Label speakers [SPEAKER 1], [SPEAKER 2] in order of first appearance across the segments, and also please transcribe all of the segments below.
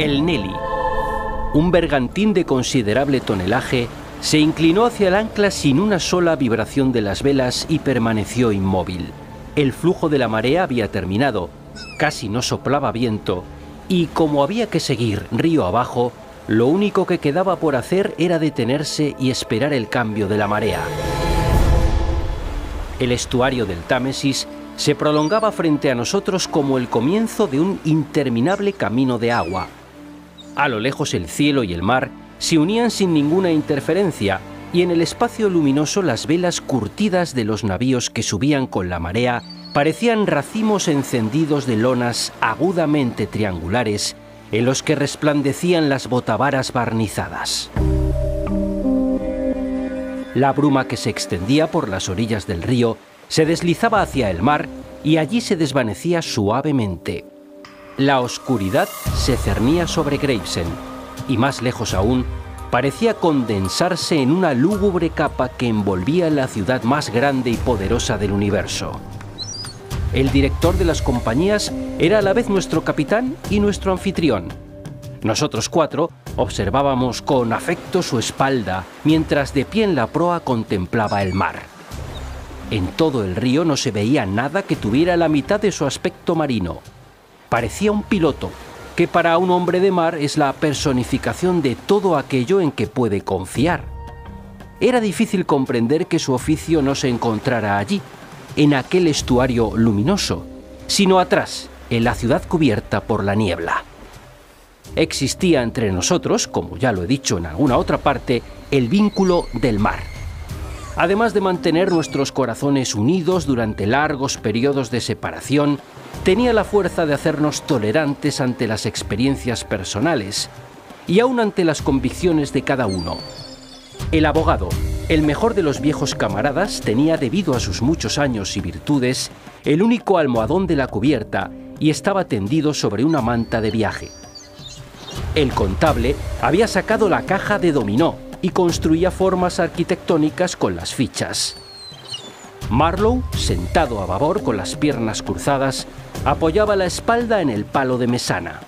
[SPEAKER 1] El Nelly, un bergantín de considerable tonelaje, se inclinó hacia el ancla sin una sola vibración de las velas y permaneció inmóvil. El flujo de la marea había terminado, casi no soplaba viento, y como había que seguir río abajo, lo único que quedaba por hacer era detenerse y esperar el cambio de la marea. El estuario del Támesis se prolongaba frente a nosotros como el comienzo de un interminable camino de agua. A lo lejos el cielo y el mar se unían sin ninguna interferencia, y en el espacio luminoso las velas curtidas de los navíos que subían con la marea parecían racimos encendidos de lonas agudamente triangulares en los que resplandecían las botavaras barnizadas. La bruma que se extendía por las orillas del río se deslizaba hacia el mar y allí se desvanecía suavemente. La oscuridad se cernía sobre Gravesend y, más lejos aún, parecía condensarse en una lúgubre capa que envolvía la ciudad más grande y poderosa del universo. El director de las compañías era a la vez nuestro capitán y nuestro anfitrión. Nosotros cuatro observábamos con afecto su espalda, mientras de pie en la proa contemplaba el mar. En todo el río no se veía nada que tuviera la mitad de su aspecto marino. Parecía un piloto, que para un hombre de mar es la personificación de todo aquello en que puede confiar. Era difícil comprender que su oficio no se encontrara allí, en aquel estuario luminoso, sino atrás, en la ciudad cubierta por la niebla. Existía entre nosotros, como ya lo he dicho en alguna otra parte, el vínculo del mar. Además de mantener nuestros corazones unidos durante largos periodos de separación, tenía la fuerza de hacernos tolerantes ante las experiencias personales y aún ante las convicciones de cada uno. El abogado, el mejor de los viejos camaradas, tenía, debido a sus muchos años y virtudes, el único almohadón de la cubierta y estaba tendido sobre una manta de viaje. El contable había sacado la caja de dominó y construía formas arquitectónicas con las fichas. Marlowe, sentado a babor con las piernas cruzadas, apoyaba la espalda en el palo de mesana.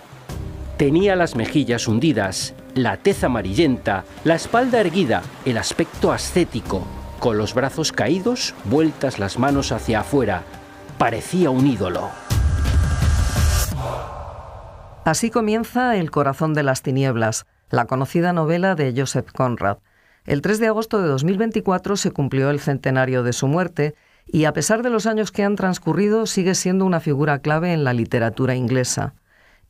[SPEAKER 1] Tenía las mejillas hundidas, la tez amarillenta, la espalda erguida, el aspecto ascético, con los brazos caídos, vueltas las manos hacia afuera. Parecía un ídolo.
[SPEAKER 2] Así comienza El corazón de las tinieblas, la conocida novela de Joseph Conrad. El 3 de agosto de 2024 se cumplió el centenario de su muerte y, a pesar de los años que han transcurrido, sigue siendo una figura clave en la literatura inglesa.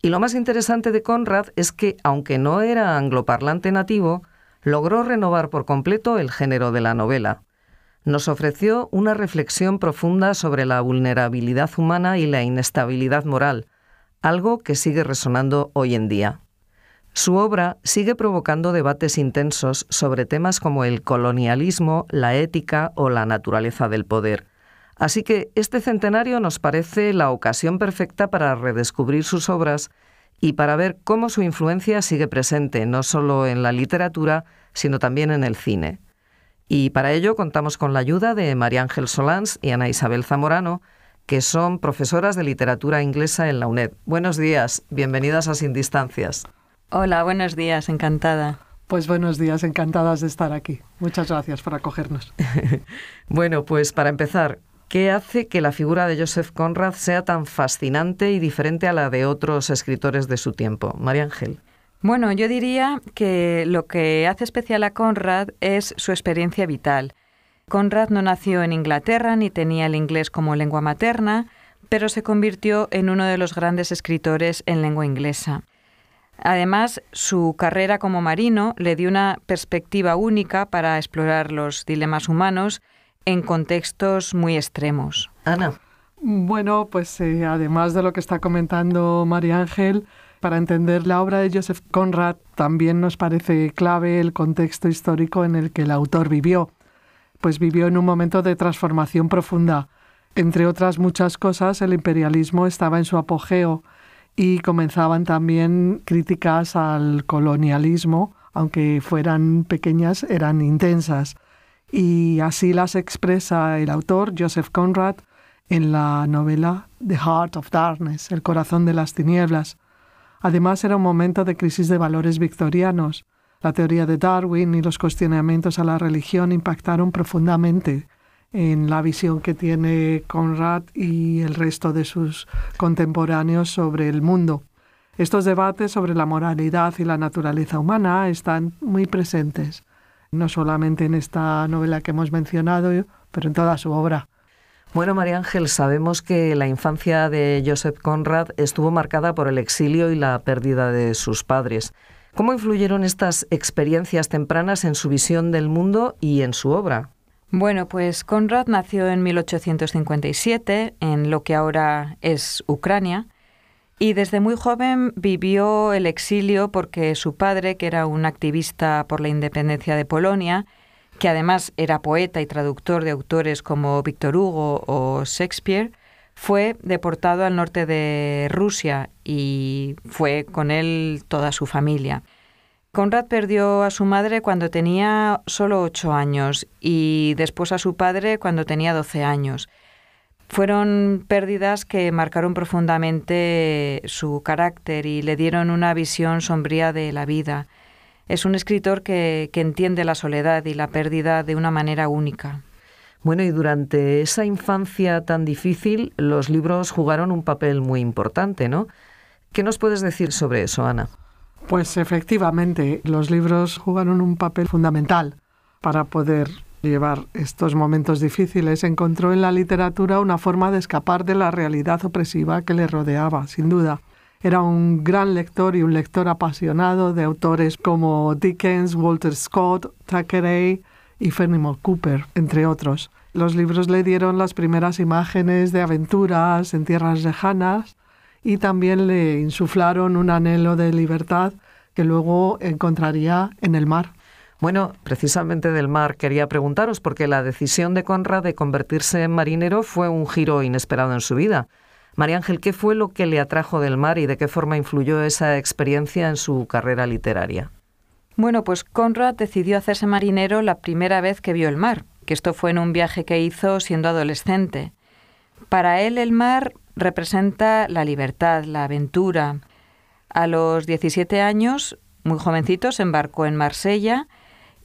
[SPEAKER 2] Y lo más interesante de Conrad es que, aunque no era angloparlante nativo, logró renovar por completo el género de la novela. Nos ofreció una reflexión profunda sobre la vulnerabilidad humana y la inestabilidad moral, algo que sigue resonando hoy en día. Su obra sigue provocando debates intensos sobre temas como el colonialismo, la ética o la naturaleza del poder. Así que este centenario nos parece la ocasión perfecta para redescubrir sus obras y para ver cómo su influencia sigue presente no solo en la literatura, sino también en el cine. Y para ello contamos con la ayuda de María Ángel Solans y Ana Isabel Zamorano, que son profesoras de literatura inglesa en la UNED. Buenos días, bienvenidas a Sin Distancias.
[SPEAKER 3] Hola, buenos días, encantada.
[SPEAKER 4] Pues buenos días, encantadas de estar aquí. Muchas gracias por acogernos.
[SPEAKER 2] Bueno, pues para empezar, ¿qué hace que la figura de Joseph Conrad sea tan fascinante y diferente a la de otros escritores de su tiempo? María Ángel.
[SPEAKER 3] Bueno, yo diría que lo que hace especial a Conrad es su experiencia vital. Conrad no nació en Inglaterra ni tenía el inglés como lengua materna, pero se convirtió en uno de los grandes escritores en lengua inglesa. Además, su carrera como marino le dio una perspectiva única para explorar los dilemas humanos en contextos muy extremos.
[SPEAKER 2] Ana.
[SPEAKER 4] Bueno, pues además de lo que está comentando María Ángel, para entender la obra de Joseph Conrad también nos parece clave el contexto histórico en el que el autor vivió. Pues vivió en un momento de transformación profunda. Entre otras muchas cosas, el imperialismo estaba en su apogeo y comenzaban también críticas al colonialismo, aunque fueran pequeñas, eran intensas. Y así las expresa el autor, Joseph Conrad, en la novela The Heart of Darkness, El corazón de las tinieblas. Además, era un momento de crisis de valores victorianos. La teoría de Darwin y los cuestionamientos a la religión impactaron profundamente en la visión que tiene Conrad y el resto de sus contemporáneos sobre el mundo. Estos debates sobre la moralidad y la naturaleza humana están muy presentes, no solamente en esta novela que hemos mencionado, pero en toda su obra.
[SPEAKER 2] Bueno, María Ángel, sabemos que la infancia de Joseph Conrad estuvo marcada por el exilio y la pérdida de sus padres. ¿Cómo influyeron estas experiencias tempranas en su visión del mundo y en su obra?
[SPEAKER 3] Bueno, pues Conrad nació en 1857 en lo que ahora es Ucrania y desde muy joven vivió el exilio porque su padre, que era un activista por la independencia de Polonia, que además era poeta y traductor de autores como Víctor Hugo o Shakespeare, fue deportado al norte de Rusia y fue con él toda su familia. Conrad perdió a su madre cuando tenía solo 8 años y después a su padre cuando tenía 12 años. Fueron pérdidas que marcaron profundamente su carácter y le dieron una visión sombría de la vida. Es un escritor que entiende la soledad y la pérdida de una manera única.
[SPEAKER 2] Bueno, y durante esa infancia tan difícil, los libros jugaron un papel muy importante, ¿no? ¿Qué nos puedes decir sobre eso, Ana?
[SPEAKER 4] Pues efectivamente, los libros jugaron un papel fundamental para poder llevar estos momentos difíciles. Encontró en la literatura una forma de escapar de la realidad opresiva que le rodeaba, sin duda. Era un gran lector y un lector apasionado de autores como Dickens, Walter Scott, Thackeray y Fenimore Cooper, entre otros. Los libros le dieron las primeras imágenes de aventuras en tierras lejanas y también le insuflaron un anhelo de libertad que luego encontraría en el mar.
[SPEAKER 2] Bueno, precisamente del mar quería preguntaros, porque la decisión de Conrad de convertirse en marinero fue un giro inesperado en su vida. María Ángel, ¿qué fue lo que le atrajo del mar y de qué forma influyó esa experiencia en su carrera literaria?
[SPEAKER 3] Bueno, pues Conrad decidió hacerse marinero la primera vez que vio el mar, que esto fue en un viaje que hizo siendo adolescente. Para él el mar representa la libertad, la aventura. A los 17 años, muy jovencito, se embarcó en Marsella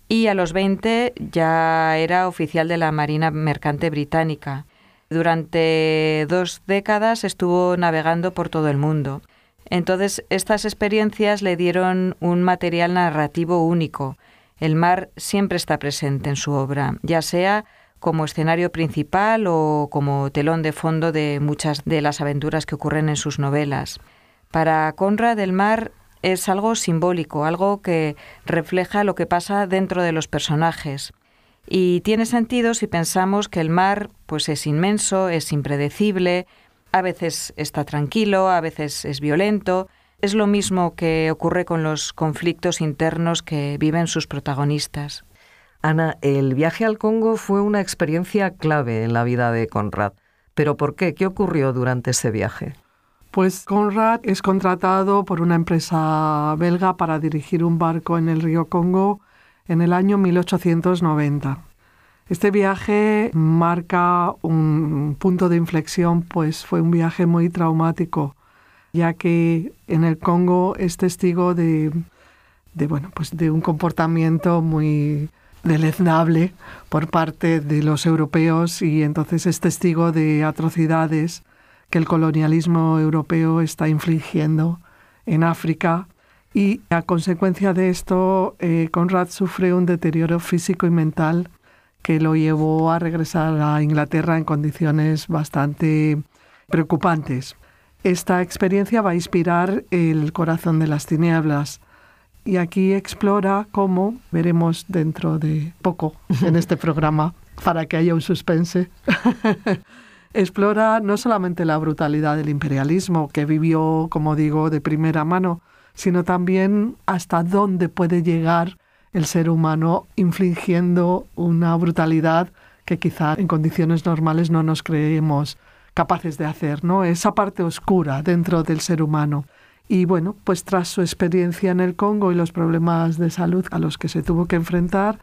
[SPEAKER 3] y a los 20 ya era oficial de la Marina Mercante Británica. Durante 2 décadas estuvo navegando por todo el mundo. Entonces, estas experiencias le dieron un material narrativo único. El mar siempre está presente en su obra, ya sea como escenario principal o como telón de fondo de muchas de las aventuras que ocurren en sus novelas. Para Conrad, el mar es algo simbólico, algo que refleja lo que pasa dentro de los personajes. Y tiene sentido si pensamos que el mar pues es inmenso, es impredecible, a veces está tranquilo, a veces es violento. Es lo mismo que ocurre con los conflictos internos que viven sus protagonistas.
[SPEAKER 2] Ana, el viaje al Congo fue una experiencia clave en la vida de Conrad. ¿Pero por qué? ¿Qué ocurrió durante ese viaje?
[SPEAKER 4] Pues Conrad es contratado por una empresa belga para dirigir un barco en el río Congo en el año 1890. Este viaje marca un punto de inflexión, pues fue un viaje muy traumático, ya que en el Congo es testigo de un comportamiento muy deleznable por parte de los europeos y entonces es testigo de atrocidades que el colonialismo europeo está infligiendo en África y a consecuencia de esto Conrad sufre un deterioro físico y mental que lo llevó a regresar a Inglaterra en condiciones bastante preocupantes. Esta experiencia va a inspirar El corazón de las tinieblas. Y aquí explora cómo, veremos dentro de poco en este programa, para que haya un suspense, explora no solamente la brutalidad del imperialismo, que vivió, como digo, de primera mano, sino también hasta dónde puede llegar el ser humano infligiendo una brutalidad que quizá en condiciones normales no nos creemos capaces de hacer, ¿no? Esa parte oscura dentro del ser humano. Y bueno, pues tras su experiencia en el Congo y los problemas de salud a los que se tuvo que enfrentar,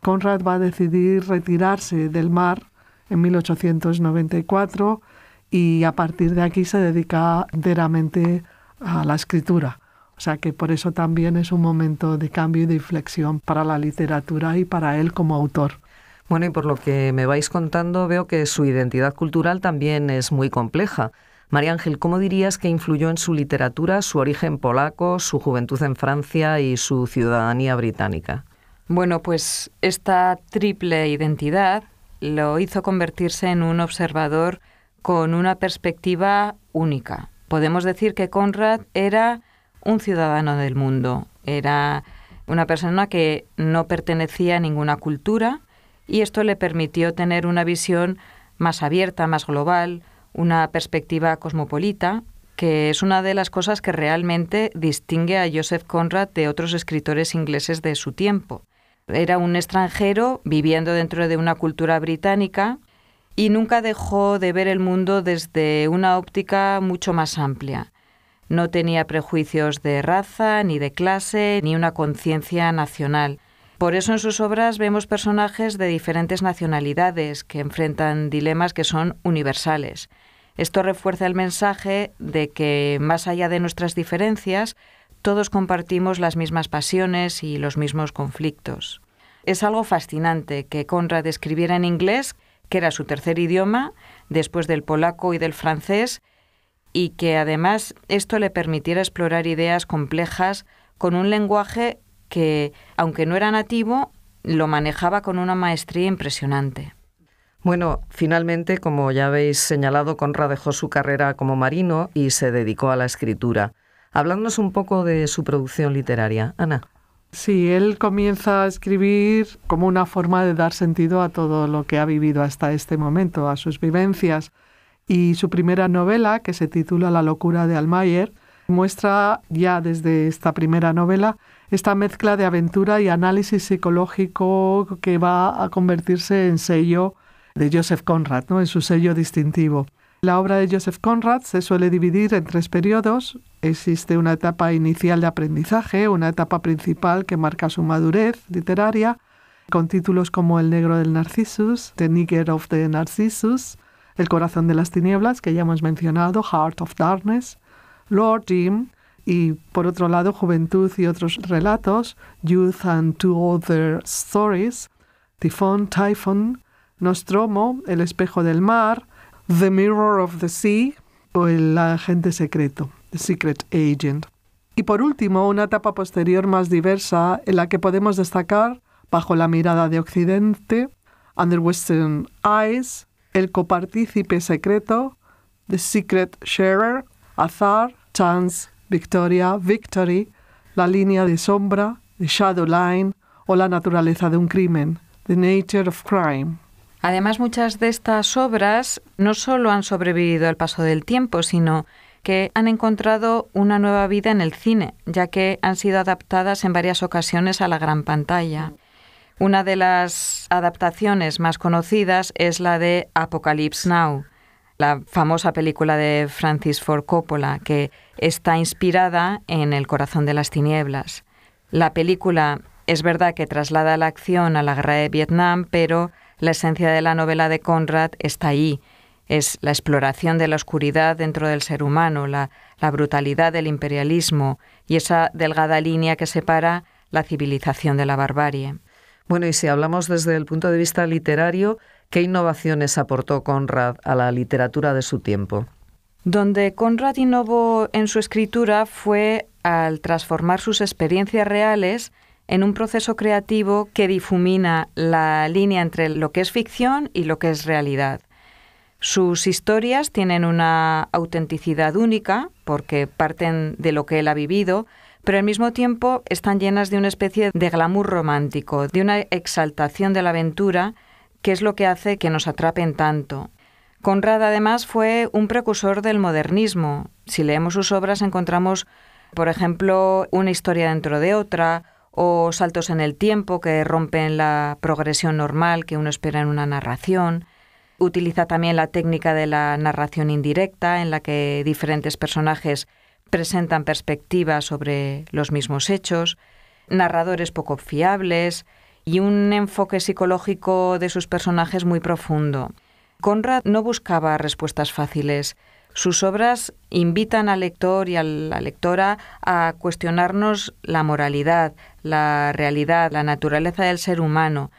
[SPEAKER 4] Conrad va a decidir retirarse del mar en 1894 y a partir de aquí se dedica enteramente a la escritura. O sea que por eso también es un momento de cambio y de inflexión para la literatura y para él como autor.
[SPEAKER 2] Bueno, y por lo que me vais contando, veo que su identidad cultural también es muy compleja. María Ángel, ¿cómo dirías que influyó en su literatura su origen polaco, su juventud en Francia y su ciudadanía británica?
[SPEAKER 3] Bueno, pues esta triple identidad lo hizo convertirse en un observador con una perspectiva única. Podemos decir que Conrad era un ciudadano del mundo, era una persona que no pertenecía a ninguna cultura y esto le permitió tener una visión más abierta, más global, una perspectiva cosmopolita, que es una de las cosas que realmente distingue a Joseph Conrad de otros escritores ingleses de su tiempo. Era un extranjero viviendo dentro de una cultura británica y nunca dejó de ver el mundo desde una óptica mucho más amplia. No tenía prejuicios de raza, ni de clase, ni una conciencia nacional. Por eso en sus obras vemos personajes de diferentes nacionalidades que enfrentan dilemas que son universales. Esto refuerza el mensaje de que, más allá de nuestras diferencias, todos compartimos las mismas pasiones y los mismos conflictos. Es algo fascinante que Conrad escribiera en inglés, que era su tercer idioma, después del polaco y del francés, y que además esto le permitiera explorar ideas complejas con un lenguaje que, aunque no era nativo, lo manejaba con una maestría impresionante.
[SPEAKER 2] Bueno, finalmente, como ya habéis señalado, Conrad dejó su carrera como marino y se dedicó a la escritura. Hablándonos un poco de su producción literaria. Ana.
[SPEAKER 4] Sí, él comienza a escribir como una forma de dar sentido a todo lo que ha vivido hasta este momento, a sus vivencias. Y su primera novela, que se titula La locura de Almayer, muestra ya desde esta primera novela esta mezcla de aventura y análisis psicológico que va a convertirse en sello de Joseph Conrad, ¿no? En su sello distintivo. La obra de Joseph Conrad se suele dividir en 3 periodos. Existe una etapa inicial de aprendizaje, una etapa principal que marca su madurez literaria, con títulos como El negro del Narcissus, The Nigger of the Narcissus, El corazón de las tinieblas, que ya hemos mencionado, Heart of Darkness, Lord Jim, y por otro lado Juventud y otros relatos, Youth and Two Other Stories, Typhon, Nostromo, El espejo del mar, The Mirror of the Sea o El agente secreto, The Secret Agent. Y por último, una etapa posterior más diversa en la que podemos destacar, Bajo la mirada de Occidente, Under Western Eyes, El copartícipe secreto, The Secret Sharer, Azar, Chance, Victoria, Victory, La línea de sombra, The Shadow Line o La naturaleza de un crimen, The Nature of Crime.
[SPEAKER 3] Además, muchas de estas obras no solo han sobrevivido al paso del tiempo, sino que han encontrado una nueva vida en el cine, ya que han sido adaptadas en varias ocasiones a la gran pantalla. Una de las adaptaciones más conocidas es la de Apocalypse Now, la famosa película de Francis Ford Coppola, que está inspirada en El corazón de las tinieblas. La película es verdad que traslada la acción a la guerra de Vietnam, pero la esencia de la novela de Conrad está ahí. Es la exploración de la oscuridad dentro del ser humano, la brutalidad del imperialismo y esa delgada línea que separa la civilización de la barbarie.
[SPEAKER 2] Bueno, y si hablamos desde el punto de vista literario, ¿qué innovaciones aportó Conrad a la literatura de su tiempo?
[SPEAKER 3] Donde Conrad innovó en su escritura fue al transformar sus experiencias reales en un proceso creativo que difumina la línea entre lo que es ficción y lo que es realidad. Sus historias tienen una autenticidad única porque parten de lo que él ha vivido, pero al mismo tiempo están llenas de una especie de glamour romántico, de una exaltación de la aventura, que es lo que hace que nos atrapen tanto. Conrad, además, fue un precursor del modernismo. Si leemos sus obras encontramos, por ejemplo, una historia dentro de otra, o saltos en el tiempo que rompen la progresión normal que uno espera en una narración. Utiliza también la técnica de la narración indirecta, en la que diferentes personajes presentan perspectivas sobre los mismos hechos, narradores poco fiables y un enfoque psicológico de sus personajes muy profundo. Conrad no buscaba respuestas fáciles. Sus obras invitan al lector y a la lectora a cuestionarnos la moralidad, la realidad, la naturaleza del ser humano.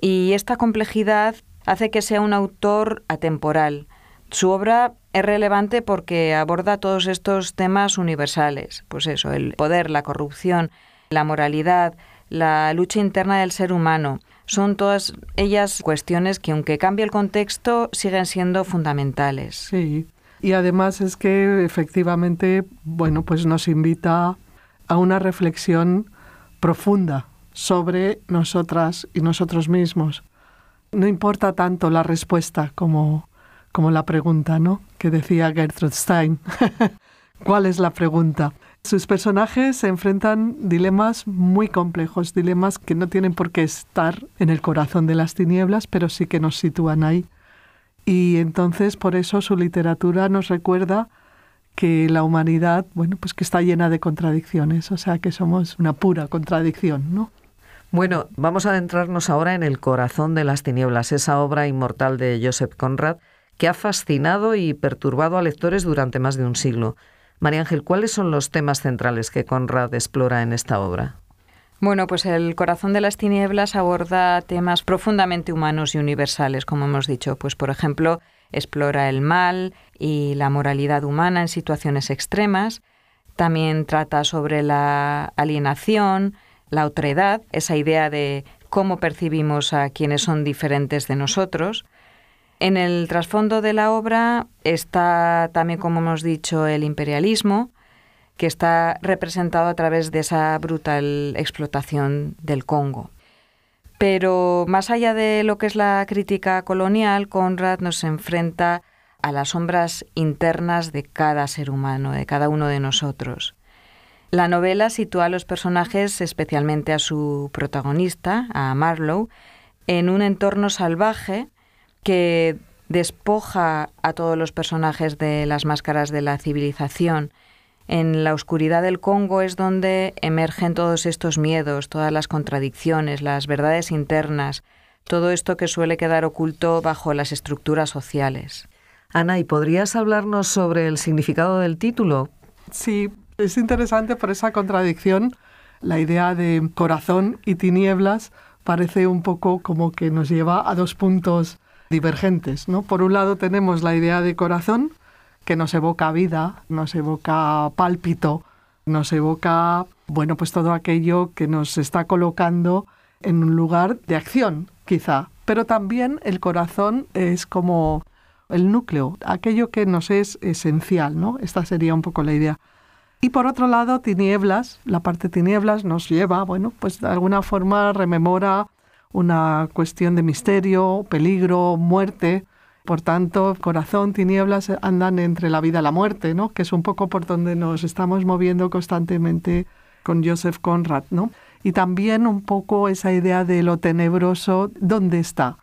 [SPEAKER 3] Y esta complejidad hace que sea un autor atemporal. Su obra es relevante porque aborda todos estos temas universales. Pues eso, el poder, la corrupción, la moralidad, la lucha interna del ser humano. Son todas ellas cuestiones que, aunque cambie el contexto, siguen siendo fundamentales.
[SPEAKER 4] Sí. Y además es que efectivamente, pues nos invita a una reflexión profunda sobre nosotras y nosotros mismos. No importa tanto la respuesta como la pregunta, ¿no? Que decía Gertrude Stein. ¿Cuál es la pregunta? Sus personajes se enfrentan dilemas muy complejos, dilemas que no tienen por qué estar en el corazón de las tinieblas, pero sí que nos sitúan ahí. Y entonces, por eso, su literatura nos recuerda que la humanidad, que está llena de contradicciones, o sea, que somos una pura contradicción, ¿no?
[SPEAKER 2] Bueno, vamos a adentrarnos ahora en El corazón de las tinieblas, esa obra inmortal de Joseph Conrad que ha fascinado y perturbado a lectores durante más de un siglo. María Ángel, ¿cuáles son los temas centrales que Conrad explora en esta obra?
[SPEAKER 3] Bueno, pues El corazón de las tinieblas aborda temas profundamente humanos y universales, como hemos dicho. Pues, por ejemplo, explora el mal y la moralidad humana en situaciones extremas. También trata sobre la alienación, la otredad, esa idea de cómo percibimos a quienes son diferentes de nosotros. En el trasfondo de la obra está también, como hemos dicho, el imperialismo, que está representado a través de esa brutal explotación del Congo. Pero más allá de lo que es la crítica colonial, Conrad nos enfrenta a las sombras internas de cada ser humano, de cada uno de nosotros. La novela sitúa a los personajes, especialmente a su protagonista, a Marlowe, en un entorno salvaje que despoja a todos los personajes de las máscaras de la civilización. En la oscuridad del Congo es donde emergen todos estos miedos, todas las contradicciones, las verdades internas, todo esto que suele quedar oculto bajo las estructuras sociales.
[SPEAKER 2] Ana, ¿y podrías hablarnos sobre el significado del título?
[SPEAKER 4] Sí, es interesante por esa contradicción. La idea de corazón y tinieblas parece un poco como que nos lleva a dos puntos divergentes, ¿no? Por un lado tenemos la idea de corazón, que nos evoca vida, nos evoca pálpito, nos evoca, pues todo aquello que nos está colocando en un lugar de acción, quizá. Pero también el corazón es como el núcleo, aquello que nos es esencial, ¿no? Esta sería un poco la idea. Y por otro lado, tinieblas, la parte tinieblas nos lleva, pues de alguna forma rememora una cuestión de misterio, peligro, muerte. Por tanto, corazón, tinieblas andan entre la vida y la muerte, ¿no? Que es un poco por donde nos estamos moviendo constantemente con Joseph Conrad, ¿no? Y también un poco esa idea de lo tenebroso, ¿dónde está?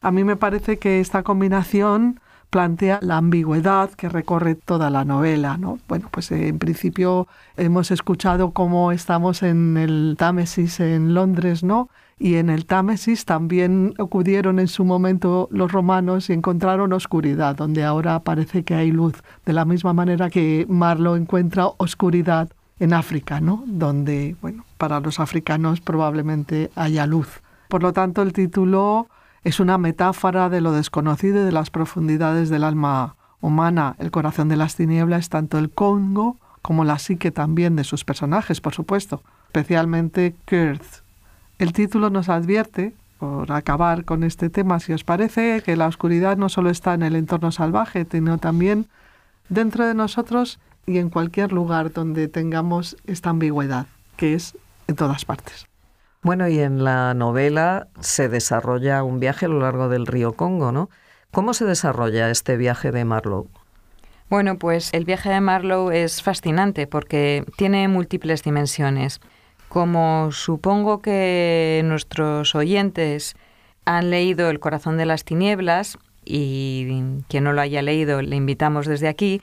[SPEAKER 4] A mí me parece que esta combinación plantea la ambigüedad que recorre toda la novela, ¿no? Pues en principio hemos escuchado cómo estamos en el Támesis en Londres, ¿no? Y en el Támesis también acudieron en su momento los romanos y encontraron oscuridad, donde ahora parece que hay luz. De la misma manera que Marlowe encuentra oscuridad en África, ¿no? Donde, para los africanos probablemente haya luz. Por lo tanto, el título es una metáfora de lo desconocido y de las profundidades del alma humana. El corazón de las tinieblas, tanto el Congo como la psique también de sus personajes, por supuesto, especialmente Kurth. El título nos advierte, por acabar con este tema, si os parece, que la oscuridad no solo está en el entorno salvaje, sino también dentro de nosotros y en cualquier lugar donde tengamos esta ambigüedad, que es en todas partes.
[SPEAKER 2] Bueno, y en la novela se desarrolla un viaje a lo largo del río Congo, ¿no? ¿Cómo se desarrolla este viaje de Marlowe?
[SPEAKER 3] Bueno, pues el viaje de Marlowe es fascinante porque tiene múltiples dimensiones. Como supongo que nuestros oyentes han leído El corazón de las tinieblas, y quien no lo haya leído le invitamos desde aquí,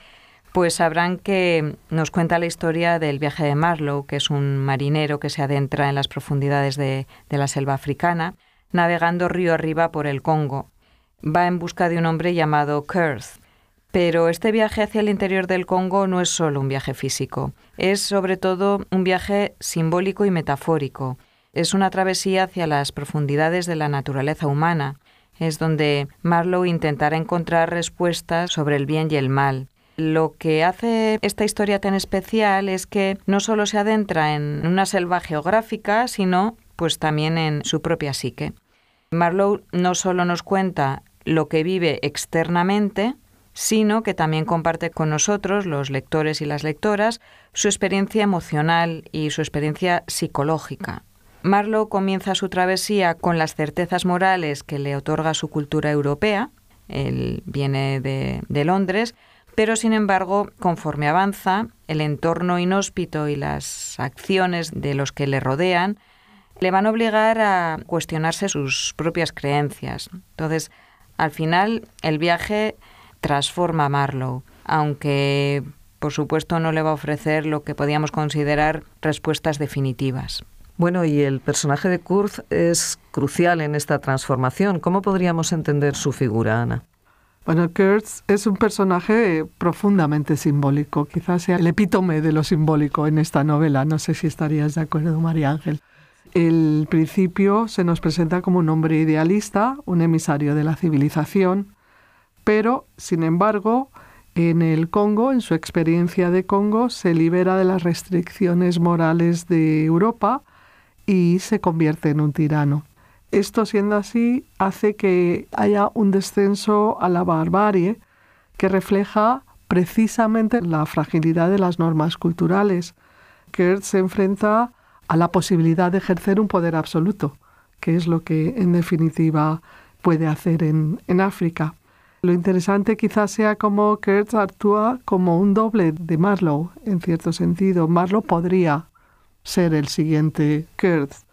[SPEAKER 3] pues sabrán que nos cuenta la historia del viaje de Marlowe, que es un marinero que se adentra en las profundidades de la selva africana, navegando río arriba por el Congo. Va en busca de un hombre llamado Kurth. Pero este viaje hacia el interior del Congo no es solo un viaje físico, es sobre todo un viaje simbólico y metafórico. Es una travesía hacia las profundidades de la naturaleza humana. Es donde Marlowe intentará encontrar respuestas sobre el bien y el mal. Lo que hace esta historia tan especial es que no solo se adentra en una selva geográfica, sino pues también en su propia psique. Marlowe no solo nos cuenta lo que vive externamente, sino que también comparte con nosotros, los lectores y las lectoras, su experiencia emocional y su experiencia psicológica. Marlowe comienza su travesía con las certezas morales que le otorga su cultura europea. Él viene de Londres, pero sin embargo, conforme avanza, el entorno inhóspito y las acciones de los que le rodean le van a obligar a cuestionarse sus propias creencias. Entonces, al final, el viaje transforma a Marlowe, aunque por supuesto no le va a ofrecer lo que podíamos considerar respuestas definitivas.
[SPEAKER 2] Bueno, y el personaje de Kurz es crucial en esta transformación. ¿Cómo podríamos entender su figura, Ana?
[SPEAKER 4] Bueno, Kurz es un personaje profundamente simbólico, quizás sea el epítome de lo simbólico en esta novela. No sé si estarías de acuerdo, María Ángel. El principio se nos presenta como un hombre idealista, un emisario de la civilización, pero, sin embargo, en el Congo, en su experiencia de Congo, se libera de las restricciones morales de Europa y se convierte en un tirano. Esto, siendo así, hace que haya un descenso a la barbarie que refleja precisamente la fragilidad de las normas culturales. Kurz se enfrenta a la posibilidad de ejercer un poder absoluto, que es lo que, en definitiva, puede hacer en África. Lo interesante quizás sea cómo Kurz actúa como un doble de Marlowe, en cierto sentido. Marlowe podría ser el siguiente Kurz.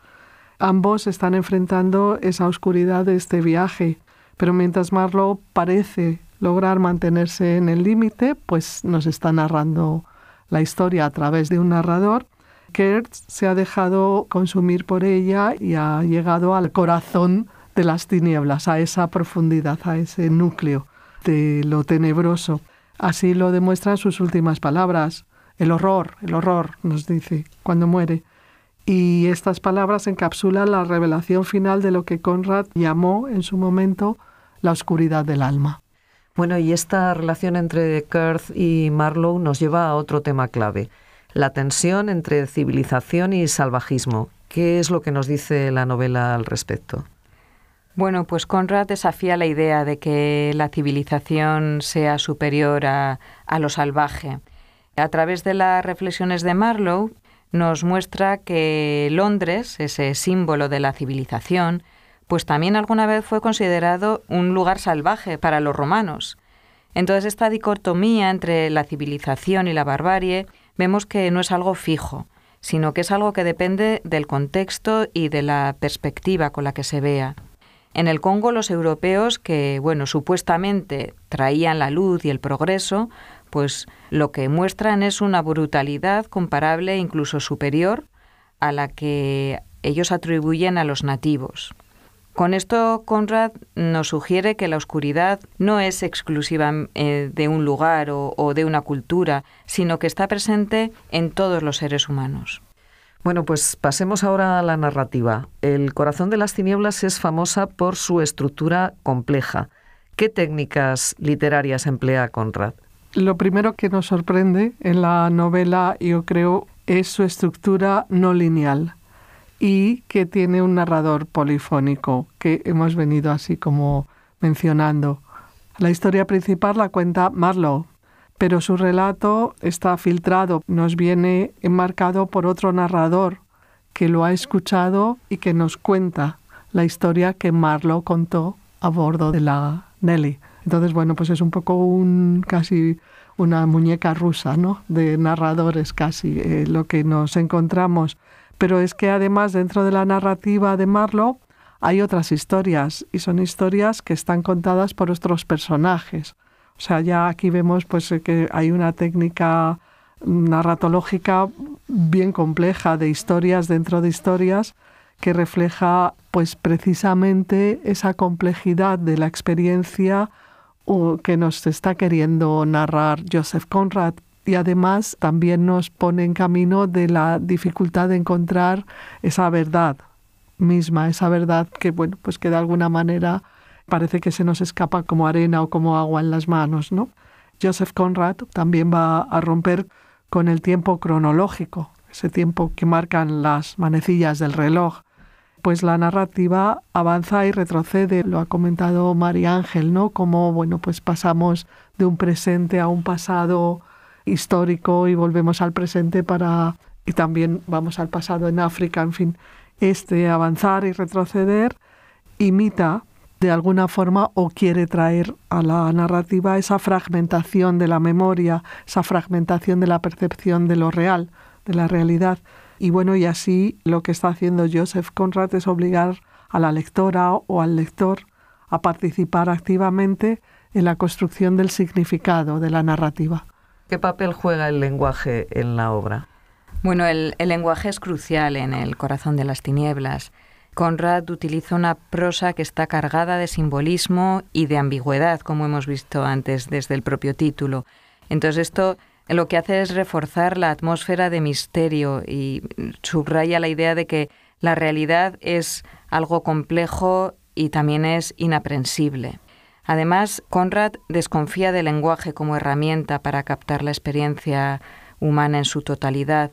[SPEAKER 4] Ambos están enfrentando esa oscuridad de este viaje, pero mientras Marlowe parece lograr mantenerse en el límite, pues nos está narrando la historia a través de un narrador. Kurz se ha dejado consumir por ella y ha llegado al corazón de las tinieblas, a esa profundidad, a ese núcleo de lo tenebroso. Así lo demuestran sus últimas palabras. El horror, nos dice, cuando muere. Y estas palabras encapsulan la revelación final de lo que Conrad llamó en su momento la oscuridad del alma.
[SPEAKER 2] Bueno, y esta relación entre Kurz y Marlowe nos lleva a otro tema clave, la tensión entre civilización y salvajismo. ¿Qué es lo que nos dice la novela al respecto?
[SPEAKER 3] Bueno, pues Conrad desafía la idea de que la civilización sea superior a lo salvaje. A través de las reflexiones de Marlowe nos muestra que Londres, ese símbolo de la civilización, pues también alguna vez fue considerado un lugar salvaje para los romanos. Entonces esta dicotomía entre la civilización y la barbarie vemos que no es algo fijo, sino que es algo que depende del contexto y de la perspectiva con la que se vea. En el Congo, los europeos que, supuestamente traían la luz y el progreso, pues lo que muestran es una brutalidad comparable, incluso superior, a la que ellos atribuyen a los nativos. Con esto, Conrad nos sugiere que la oscuridad no es exclusiva de un lugar o de una cultura, sino que está presente en todos los seres humanos.
[SPEAKER 2] Bueno, pues pasemos ahora a la narrativa. El corazón de las tinieblas es famosa por su estructura compleja. ¿Qué técnicas literarias emplea Conrad?
[SPEAKER 4] Lo primero que nos sorprende en la novela, yo creo, es su estructura no lineal y que tiene un narrador polifónico que hemos venido así como mencionando. La historia principal la cuenta Marlowe, pero su relato está filtrado, nos viene enmarcado por otro narrador que lo ha escuchado y que nos cuenta la historia que Marlowe contó a bordo de la Nelly. Entonces, pues es un poco casi una muñeca rusa, ¿no? De narradores casi, lo que nos encontramos. Pero es que además dentro de la narrativa de Marlowe hay otras historias, y son historias que están contadas por otros personajes. O sea, ya aquí vemos que hay una técnica narratológica bien compleja de historias dentro de historias que refleja precisamente esa complejidad de la experiencia que nos está queriendo narrar Joseph Conrad. Y además también nos pone en camino de la dificultad de encontrar esa verdad misma, esa verdad que, bueno, pues que de alguna manera parece que se nos escapa como arena o como agua en las manos, ¿no? Joseph Conrad también va a romper con el tiempo cronológico, ese tiempo que marcan las manecillas del reloj. Pues la narrativa avanza y retrocede, lo ha comentado María Ángel, ¿no? Como, bueno, pues pasamos de un presente a un pasado histórico y volvemos al presente y también vamos al pasado en África, en fin. Avanzar y retroceder imita de alguna forma o quiere traer a la narrativa esa fragmentación de la memoria, esa fragmentación de la percepción de lo real, de la realidad. Y bueno, y así lo que está haciendo Joseph Conrad es obligar a la lectora o al lector a participar activamente en la construcción del significado de la narrativa.
[SPEAKER 2] ¿Qué papel juega el lenguaje en la obra?
[SPEAKER 3] Bueno, el lenguaje es crucial en El corazón de las tinieblas. Conrad utiliza una prosa que está cargada de simbolismo y de ambigüedad, como hemos visto antes desde el propio título. Entonces esto lo que hace es reforzar la atmósfera de misterio y subraya la idea de que la realidad es algo complejo y también es inaprensible. Además, Conrad desconfía del lenguaje como herramienta para captar la experiencia humana en su totalidad.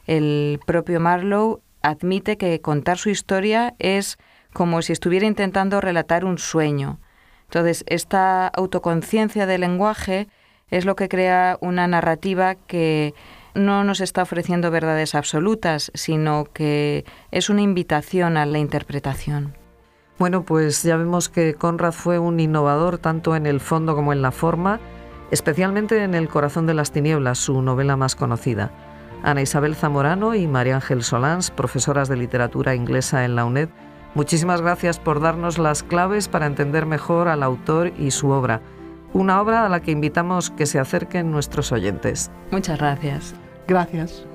[SPEAKER 3] El propio Marlowe admite que contar su historia es como si estuviera intentando relatar un sueño. Entonces, esta autoconciencia del lenguaje es lo que crea una narrativa que no nos está ofreciendo verdades absolutas, sino que es una invitación a la interpretación.
[SPEAKER 2] Bueno, pues ya vemos que Conrad fue un innovador tanto en el fondo como en la forma, especialmente en El corazón de las tinieblas, su novela más conocida. Ana Isabel Zamorano y María Ángel Solans, profesoras de literatura inglesa en la UNED, muchísimas gracias por darnos las claves para entender mejor al autor y su obra. Una obra a la que invitamos que se acerquen nuestros oyentes.
[SPEAKER 3] Muchas gracias.
[SPEAKER 4] Gracias.